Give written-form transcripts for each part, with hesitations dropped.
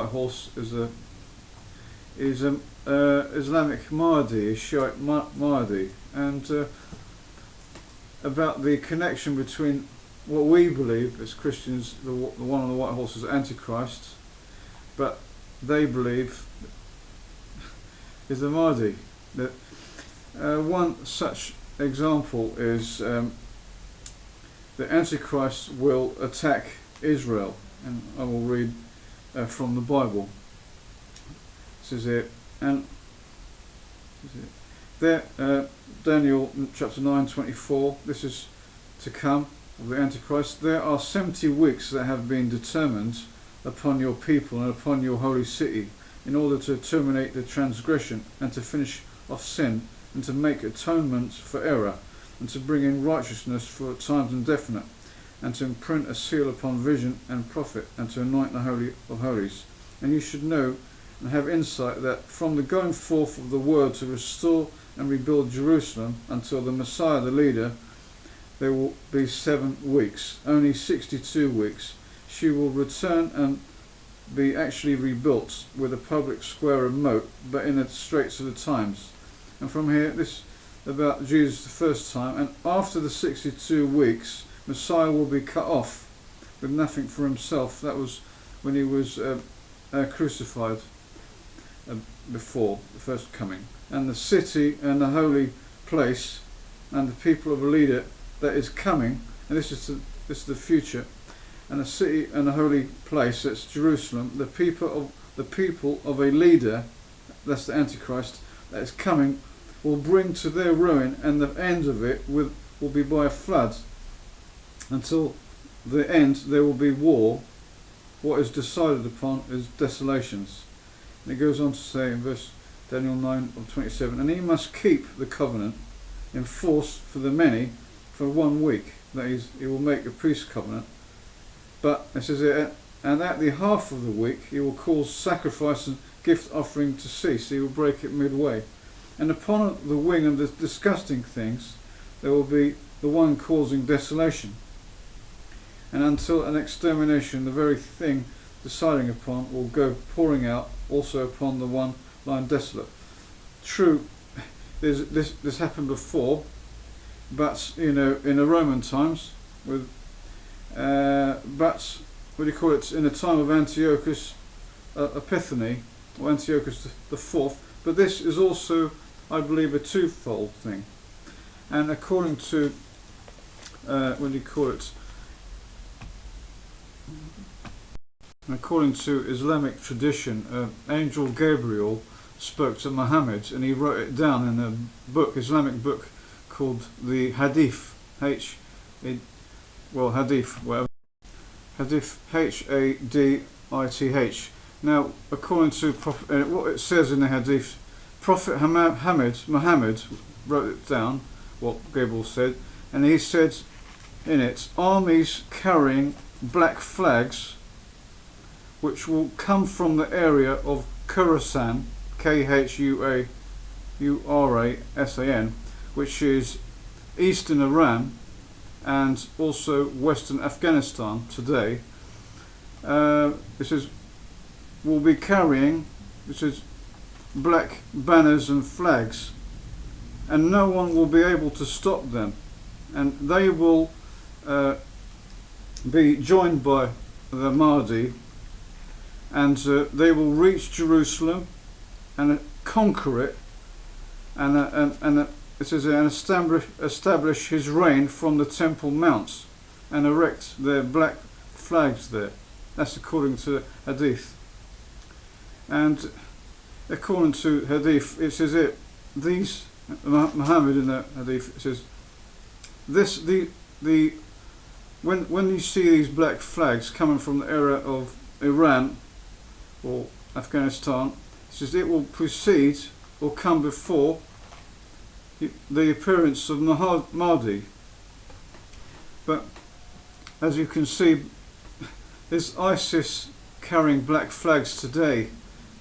white horse is a Islamic mahdi, a Shiite mahdi, and about the connection between what we believe as Christians, the one on the white horse is antichrist, but they believe is the mahdi. That one such example is the antichrist will attack Israel, and I will read from the Bible. This is it, and there, Daniel chapter 9:24. This is to come of the Antichrist. There are 70 weeks that have been determined upon your people and upon your holy city, in order to terminate the transgression and to finish off sin, and to make atonement for error, and to bring in righteousness for times indefinite, and to imprint a seal upon vision and prophet, and to anoint the Holy of Holies. And you should know and have insight that from the going forth of the word to restore and rebuild Jerusalem until the Messiah, the leader, there will be 7 weeks, only 62 weeks. She will return and be actually rebuilt with a public square and moat, but in the straits of the times. And from here, this about Jesus the first time, and after the 62 weeks, Messiah will be cut off with nothing for himself. That was when he was crucified before the first coming. And the city and the holy place and the people of a leader that is coming, and this is the future, and the city and the holy place, that's Jerusalem, the people of a leader, that's the Antichrist, that is coming, will bring to their ruin, and the end of it will be by a flood. Until the end there will be war. What is decided upon is desolations. And it goes on to say in verse Daniel 9:27, and he must keep the covenant in force for the many for 1 week. That is, he will make a peace covenant. But it says here, and at the half of the week he will cause sacrifice and gift offering to cease. He will break it midway. And upon the wing of the disgusting things there will be the one causing desolation. And until an extermination, the very thing deciding upon will go pouring out also upon the one lying desolate. True, this happened before, but in the Roman times, with but what do you call it, in the time of Antiochus Epiphanes, or Antiochus the fourth. But this is also, I believe, a twofold thing. And according to what do you call it? According to Islamic tradition, Angel Gabriel spoke to Muhammad, and he wrote it down in a book, Islamic book called the Hadith, Hadith, whatever. Hadith, Hadith. Now, according to what it says in the Hadith, Prophet Muhammad wrote it down, what Gabriel said, and he said in it, armies carrying black flags, which will come from the area of Khorasan, Khurasan, which is eastern Iran and also western Afghanistan today. This is will be carrying black banners and flags, and no one will be able to stop them, and they will be joined by the Mahdi, and they will reach Jerusalem and conquer it, and it says, and establish his reign from the Temple Mounts and erect their black flags there. That's according to Hadith. And according to Hadith, it says these Muhammad in the Hadith, it says when you see these black flags coming from the area of Iran or Afghanistan, it says it will precede or come before the appearance of Mahdi. But as you can see, there's ISIS carrying black flags today,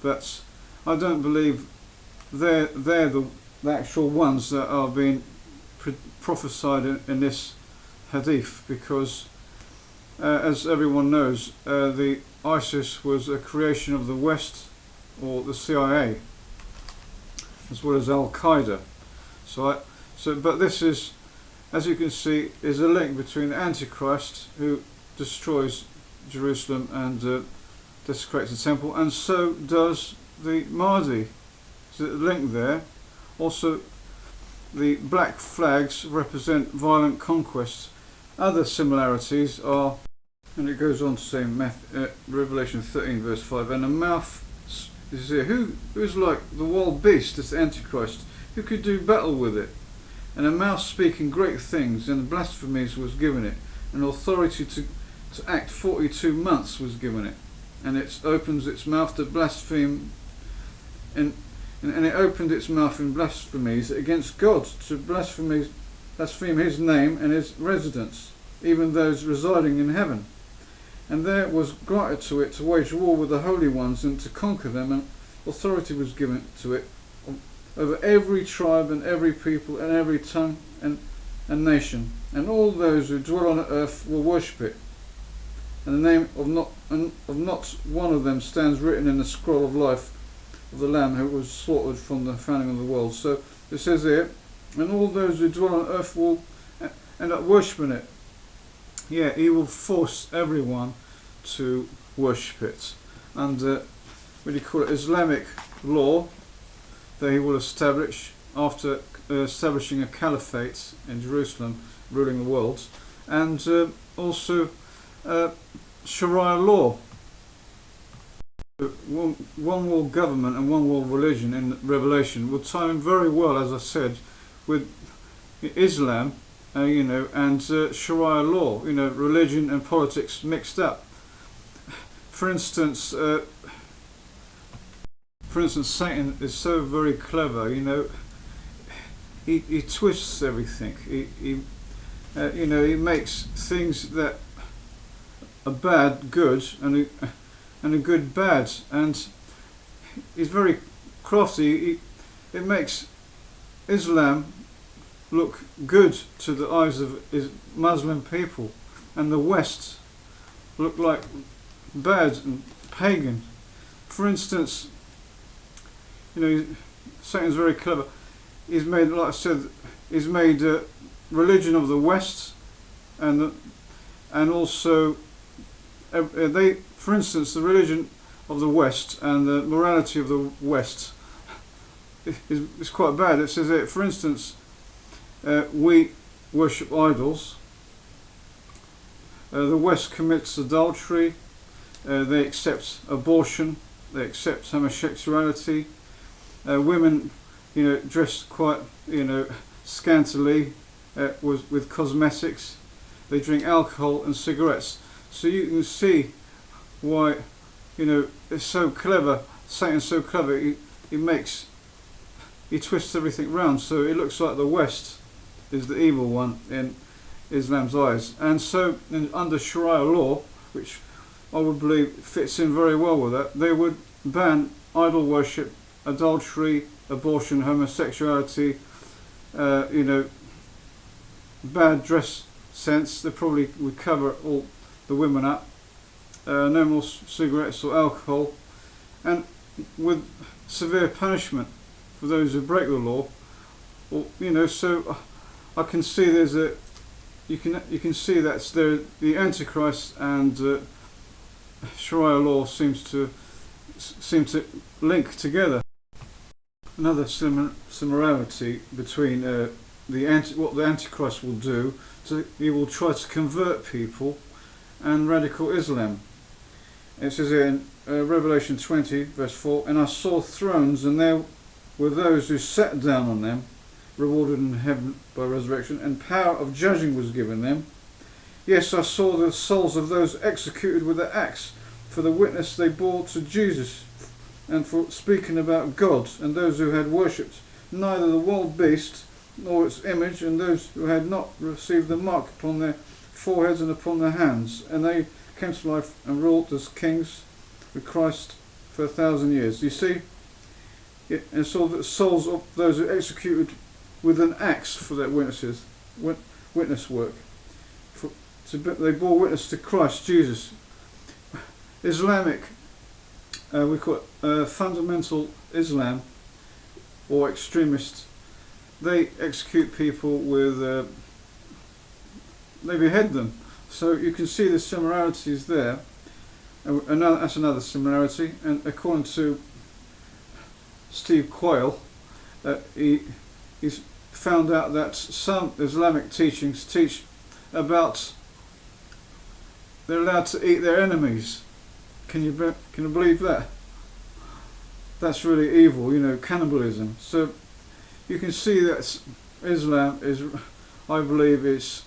but I don't believe they're the actual ones that are being prophesied in this hadith, because as everyone knows, the ISIS was a creation of the West, or the CIA, as well as Al-Qaeda. But this is, as you can see, is a link between the Antichrist, who destroys Jerusalem and desecrates the temple, and so does the Mahdi. So the link there. Also, the black flags represent violent conquest. Other similarities are, and it goes on to say, Revelation 13 verse 5, and a mouth is here. Who's like the wild beast, this Antichrist, who could do battle with it? And a mouth speaking great things, and blasphemies was given it, and authority to act 42 months was given it, and it opens its mouth to blaspheme, and it opened its mouth in blasphemies against God, to blaspheme his name and his residence, even those residing in heaven. And there was granted to it to wage war with the holy ones and to conquer them, and authority was given to it over every tribe and every people and every tongue and nation, and all those who dwell on earth will worship it. And the name of not one of them stands written in the scroll of life of the Lamb who was slaughtered from the founding of the world. So it says here, and all those who dwell on earth will end up worshipping it. Yeah, he will force everyone to worship it. And what do you call it? Islamic law that he will establish after establishing a caliphate in Jerusalem, ruling the world, and also Sharia law. One world government and one world religion in Revelation will tie in very well, as I said, with Islam, and Sharia law, religion and politics mixed up. For instance, Satan is so very clever. He twists everything. He makes things that are bad good, and a good bad, and he's very crafty. It makes Islam look good to the eyes of Muslim people, and the West look like bad and pagan. For instance, Satan's very clever. He's made, like I said, he's made religion of the West, and also for instance, the religion of the West and the morality of the West is quite bad. It says here, for instance, we worship idols. The West commits adultery. They accept abortion. They accept homosexuality. Women, dress quite, scantily with cosmetics. They drink alcohol and cigarettes. So you can see why, it's so clever. Satan's so clever. He twists everything round, so it looks like the West is the evil one in Islam's eyes. And so, under Sharia law, which I would believe fits in very well with that, they would ban idol worship, adultery, abortion, homosexuality, bad dress sense. They probably would cover all the women up. No more cigarettes or alcohol, and with severe punishment for those who break the law. Or, so I can see you can see that's the Antichrist and Sharia law seem to link together. Another similarity between what the Antichrist will do, he will try to convert people, and radical Islam. It says here in Revelation 20 verse 4, and I saw thrones, and there were those who sat down on them, rewarded in heaven by resurrection, and power of judging was given them. Yes, I saw the souls of those executed with the axe for the witness they bore to Jesus, and for speaking about God, and those who had worshipped neither the wild beast nor its image, and those who had not received the mark upon their foreheads and upon their hands, and they came to life and ruled as kings with Christ for 1,000 years. You see, and saw the souls of those who executed with an axe for their witness work, They bore witness to Christ Jesus. Islamic, we call it fundamental Islam, or extremists. They execute people with, they behead them. So you can see the similarities there. And that's another similarity. And according to Steve Quayle, he's found out that some Islamic teachings teach about they're allowed to eat their enemies. Can you believe that? That's really evil, cannibalism. So you can see that Islam is, I believe, it's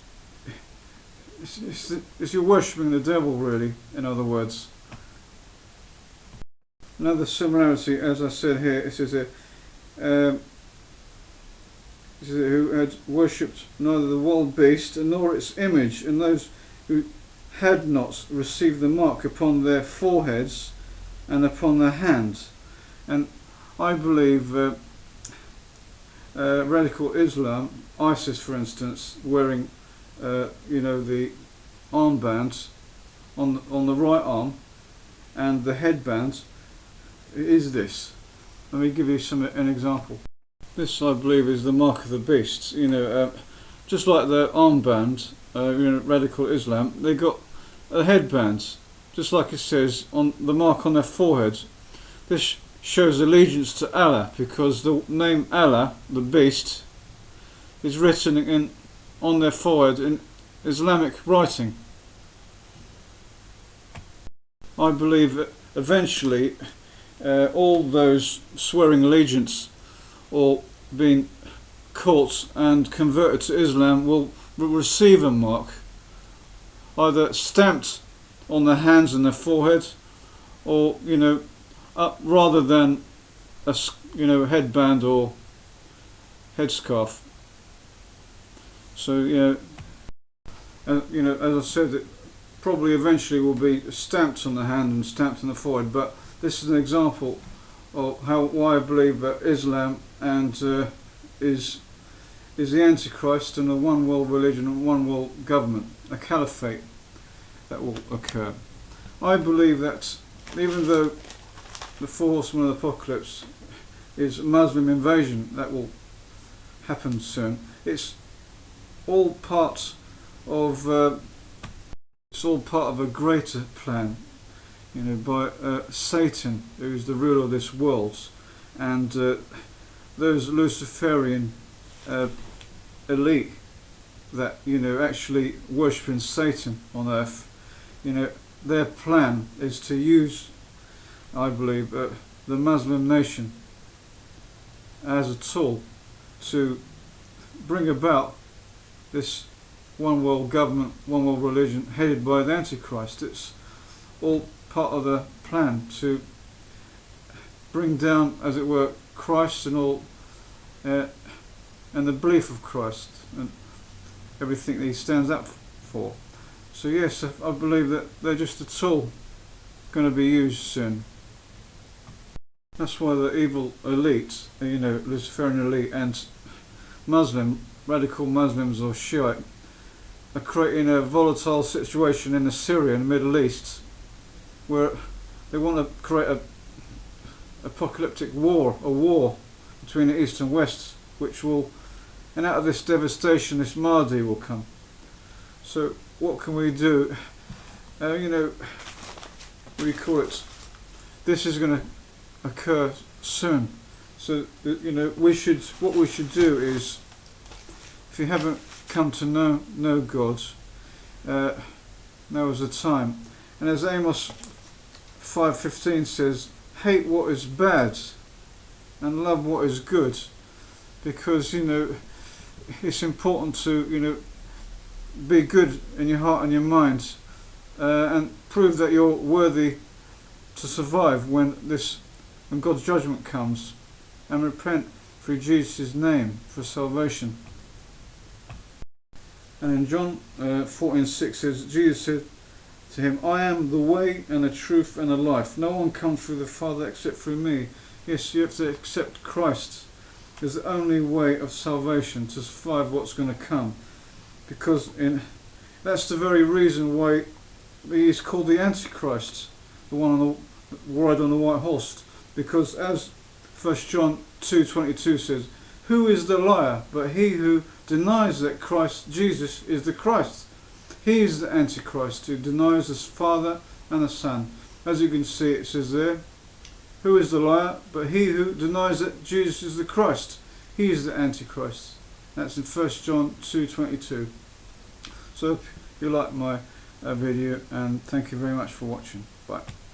you're worshipping the devil, really, in other words. Another similarity, as I said here, it says who had worshipped neither the wild beast nor its image, and those who had not received the mark upon their foreheads and upon their hands. And I believe radical Islam, ISIS for instance, wearing the armbands on the right arm and the headband, is this. Let me give you an example. This, I believe, is the mark of the beast. Just like the armband, radical Islam, they got headbands, just like it says on the mark on their foreheads. This shows allegiance to Allah, because the name Allah, the beast, is written on their forehead in Islamic writing. I believe that eventually all those swearing allegiance or being caught and converted to Islam will receive a mark, either stamped on their hands and their forehead, or rather than a headband or headscarf. So as I said, it probably eventually will be stamped on the hand and stamped on the forehead. But this is an example of why I believe that Islam is the antichrist and a one world religion and one world government, a caliphate that will occur. I believe that even though the four horsemen of the apocalypse is Muslim invasion that will happen soon, it's all part of a greater plan, by Satan, who is the ruler of this world, and those Luciferian elite that actually worshipping Satan on earth. Their plan is to use, I believe, the Muslim nation as a tool to bring about this one world government, one world religion headed by the Antichrist. It's all part of the plan to bring down, as it were, Christ and all, and the belief of Christ and everything that he stands up for. So yes, I believe that they're just a tool going to be used soon. That's why the evil elite, Luciferian elite and radical Muslims or Shiite, are creating a volatile situation in Syria and the Middle East, where they want to create a apocalyptic war, a war between the East and West, and out of this devastation, this Mahdi will come. So what can we do? We call it. This is going to occur soon. So what we should do is, if you haven't come to know God, now is the time. And as Amos 5:15 says, hate what is bad and love what is good, because it's important to be good in your heart and your mind, and prove that you're worthy to survive when God's judgment comes, and repent through Jesus' name for salvation. And in John 14:6 says, Jesus said to him, I am the way and the truth and the life. No one comes through the Father except through me. Yes, you have to accept Christ as the only way of salvation to survive what's going to come. Because in That's the very reason why he is called the antichrist, the one on the ride on the white horse, because as 1 John 2:22 says, who is the liar but he who denies that Christ Jesus is the Christ? He is the antichrist who denies the Father and the Son. As you can see, it says there, who is the liar but he who denies that Jesus is the Christ? He is the antichrist. That's in 1 John 2:22. So if you like my video, and thank you very much for watching. Bye.